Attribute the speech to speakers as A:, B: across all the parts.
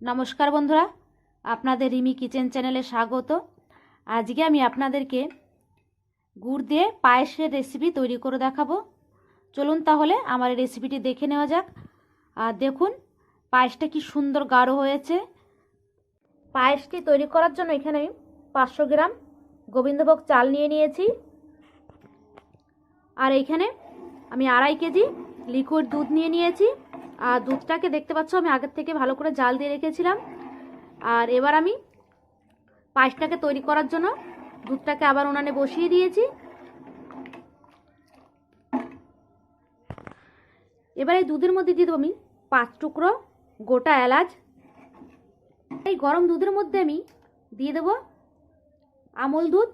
A: নমস্কার বন্ধুরা, আপনাদের রিমি কিচেন চ্যানেলে স্বাগত। আজকে আমি আপনাদেরকে গুড় দিয়ে পায়েসের রেসিপি তৈরি করে দেখাবো। চলুন তাহলে আমার এই রেসিপিটি দেখে নেওয়া যাক। আর দেখুন পায়েসটা কি সুন্দর গাঢ় হয়েছে। পায়েসটি তৈরি করার জন্য এখানে আমি 500 গ্রাম গোবিন্দভোগ চাল নিয়ে নিয়েছি। আর এইখানে আমি 2.5 কেজি লিকুইড দুধ নিয়ে নিয়েছি। আর দুধটাকে দেখতে পাচ্ছ আমি আগের থেকে ভালো করে জাল দিয়ে রেখেছিলাম। আর এবার আমি পায়েসটাকে তৈরি করার জন্য দুধটাকে আবার উনানে বসিয়ে দিয়েছি। এবার এই দুধের মধ্যে দিয়ে দেবো আমি 5 টুকরো গোটা এলাচ। এই গরম দুধের মধ্যে আমি দিয়ে দেবো আমল দুধ।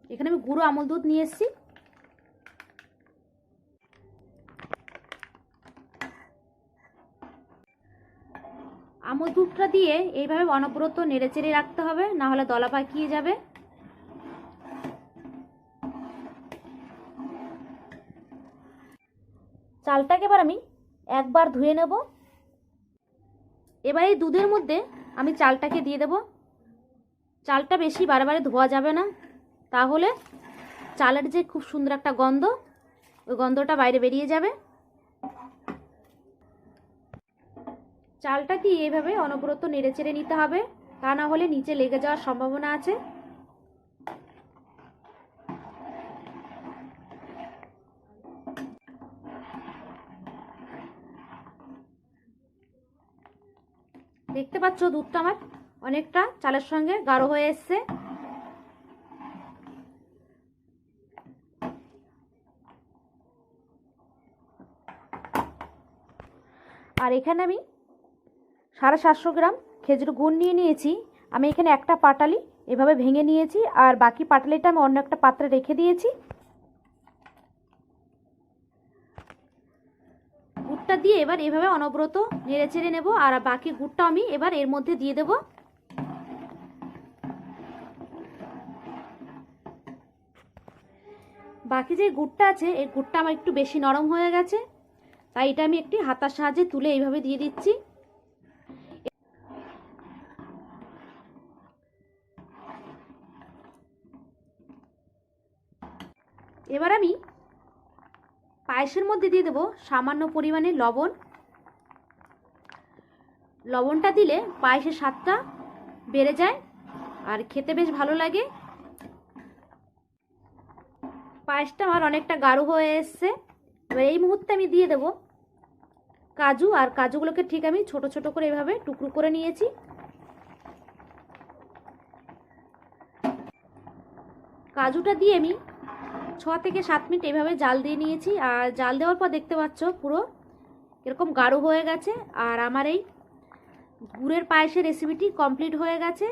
A: এখানে আমি গুঁড়ো আমল দুধ নিয়ে এসেছি। আমল দুধটা দিয়ে এইভাবে অনবরত নেড়েচেড়ে রাখতে হবে, না হলে দলা পাকিয়ে যাবে। চালটাকে এবার আমি একবার ধুয়ে নেব। এবার এই দুধের মধ্যে আমি চালটাকে দিয়ে দেব। চালটা বেশি বারে বারে ধোয়া যাবে না, তাহলে চালের যে খুব সুন্দর একটা গন্ধ, ওই গন্ধটা বাইরে বেরিয়ে যাবে। চালটা দিয়ে এইভাবে অনবরত নেড়েচেড়ে নিতে হবে, তা না হলে নিচে লেগে যাওয়ার সম্ভাবনা আছে। দেখতে পাচ্ছ দুধটা আমার অনেকটা চালের সঙ্গে গাঢ় হয়ে এসছে। আর এখানে আমি 750 গ্রাম খেজুর গুড় নিয়ে নিয়েছি। আমি এখানে একটা পাটালি এভাবে ভেঙে নিয়েছি, আর বাকি পাটালিটা আমি অন্য একটা পাত্রে রেখে দিয়েছি। গুড়টা দিয়ে এবার এভাবে অনবরত নেড়ে চেড়ে নেব। আর বাকি গুড়টা আমি এবার এর মধ্যে দিয়ে দেব। বাকি যে গুড়টা আছে এই গুড়টা আমার একটু বেশি নরম হয়ে গেছে, তাই এটা আমি একটি হাতার সাহায্যে তুলে এইভাবে দিয়ে দিচ্ছি। এবার আমি পায়েসের মধ্যে দিয়ে দেব সামান্য পরিমাণে লবণ। লবণটা দিলে পায়েসের স্বাদটা বেড়ে যায় আর খেতে বেশ ভালো লাগে। পায়েসটা আমার অনেকটা গাঢ় হয়ে এসছে। এবার এই মুহূর্তে আমি দিয়ে দেব কাজু। আর কাজুগুলোকে ঠিক আমি ছোট ছোট করে এভাবে টুকরো করে নিয়েছি। কাজুটা দিয়ে আমি 6 থেকে 7 মিনিট এভাবে জাল দিয়ে নিয়েছি। আর জাল দেওয়ার পর দেখতে পাচ্ছ পুরো এরকম গাঢ় হয়ে গেছে। আর আমার এই গুড়ের পায়েসের রেসিপিটি কমপ্লিট হয়ে গেছে।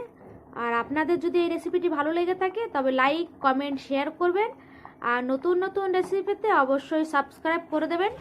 A: আর আপনাদের যদি এই রেসিপিটি ভালো লেগে থাকে তবে লাইক, কমেন্ট, শেয়ার করবেন। আর নতুন নতুন রেসিপি পেতে অবশ্যই সাবস্ক্রাইব করে দেবেন।